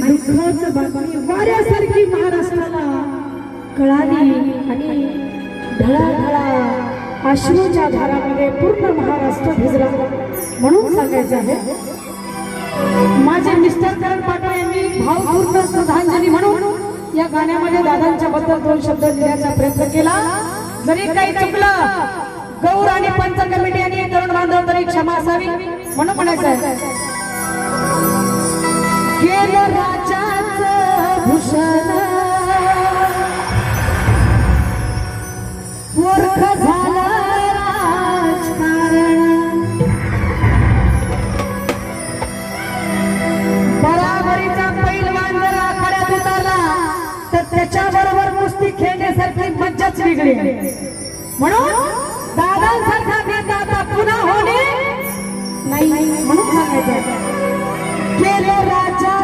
दुःखाची बातमी वाऱ्यासारखी महाराष्ट्राला कळाली आणि ढळाढळा अश्रूच्या धारामध्ये पूर्ण महाराष्ट्र भिजला म्हणून सांगायचं आहे। माझे मिस्टर करण पाटोळे यांनी भावपूर्ण श्रद्धांजली म्हणून या गाण्यामध्ये दादांच्या बद्दल 2 शब्द लिहिण्याचा प्रयत्न केला। जरी काही चुकलं गौर आणि पंच कमिटी आणि तरुण बांधव तरी क्षमा असावी म्हणून म्हणायचं आहे। गेलं राजाचं भूषण मूर्ख झालं राजकारण बराबरीचा पैलवान जर आखाड्यात उतरला तर त्याच्याबरोबर कुस्ती खेळण्यासारखी मज्जाच वेगळी म्हणून दादांसारखा नेता आता पुन्हा होणे नाही म्हणून सांगायचं। केलं राजा